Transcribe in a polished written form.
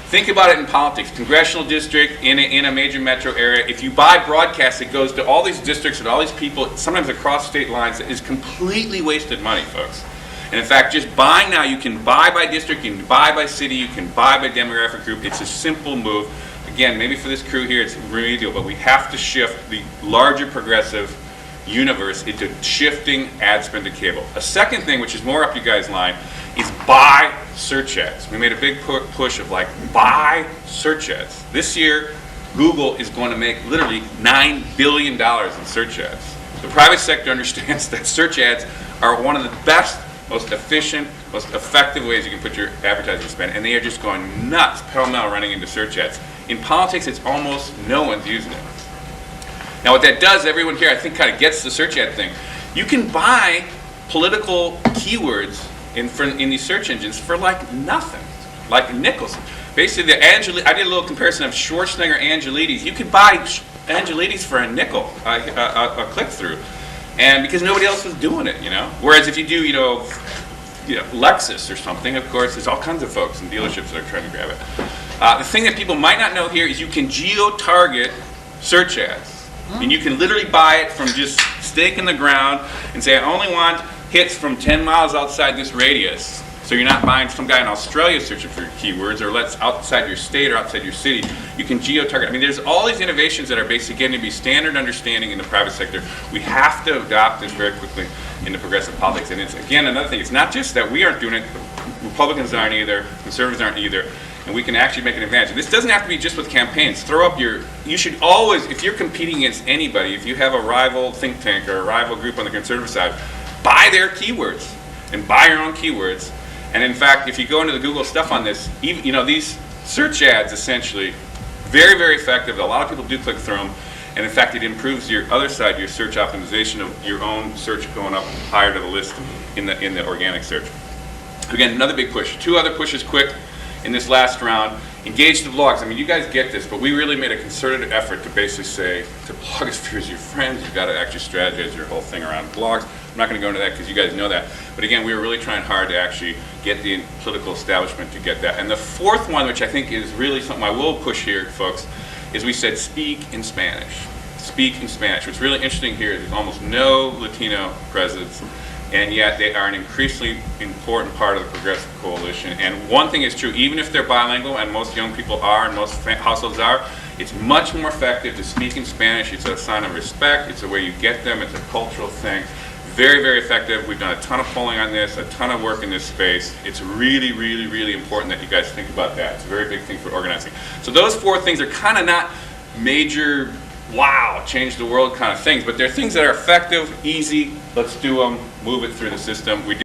Think about it in politics. Congressional district in a major metro area. If you buy broadcast, it goes to all these districts and all these people, sometimes across state lines. It is completely wasted money, folks. And in fact, just buying now, you can buy by district, you can buy by city, you can buy by demographic group. It's a simple move. Again, maybe for this crew here, it's remedial, but we have to shift the larger progressive universe into shifting ad spend to cable. A second thing, which is more up you guys' line, is buy search ads. We made a big push of like, buy search ads. This year, Google is going to make literally $9 billion in search ads. The private sector understands that search ads are one of the best, most efficient, most effective ways you can put your advertising spend, and they are just going nuts, pell-mell running into search ads. In politics, it's almost no one's using it. Now what that does, everyone here I think kind of gets the search ad thing. You can buy political keywords in these search engines for like nothing, like nickels. Basically, I did a little comparison of Schwarzenegger Angelides. You could buy Angelides for a nickel, a click-through, and because nobody else was doing it, you know. Whereas if you do, Lexus or something, of course, there's all kinds of folks and dealerships that are trying to grab it. The thing that people might not know here is you can geo-target search ads. And you can literally buy it from just stake in the ground and say, I only want hits from 10 miles outside this radius. So you're not buying some guy in Australia searching for keywords, or let's outside your state or outside your city. You can geo-target. I mean, there's all these innovations that are basically getting to be standard understanding in the private sector. We have to adopt this very quickly into progressive politics. And it's, again, another thing. It's not just that we aren't doing it. Republicans aren't either. Conservatives aren't either. And we can actually make an advantage. And this doesn't have to be just with campaigns. You should always, if you're competing against anybody, if you have a rival think tank or a rival group on the conservative side, buy their keywords and buy your own keywords. And in fact, if you go into the Google stuff on this, these search ads essentially, very, very effective. A lot of people do click through them. And in fact, it improves your other side, your search optimization of your own search going up higher to the list in the organic search. Again, another big push. Two other pushes quick in this last round. Engage the blogs. I mean, you guys get this, but we really made a concerted effort to basically say to blogospheres, your friends, you've got to actually strategize your whole thing around blogs. I'm not going to go into that because you guys know that. But again, we were really trying hard to actually get the political establishment to get that. And the fourth one, which I think is really something I will push here, folks, is we said speak in Spanish. Speak in Spanish. What's really interesting here is there's almost no Latino presence, and yet they are an increasingly important part of the progressive coalition. And one thing is true, even if they're bilingual, and most young people are, and most households are, it's much more effective to speak in Spanish. It's a sign of respect. It's a way you get them. It's a cultural thing. Very, very effective. We've done a ton of polling on this, a ton of work in this space. It's really, really, really important that you guys think about that. It's a very big thing for organizing. So those four things are kind of not major, wow, change the world kind of things, but they're things that are effective, easy, let's do them, move it through the system. We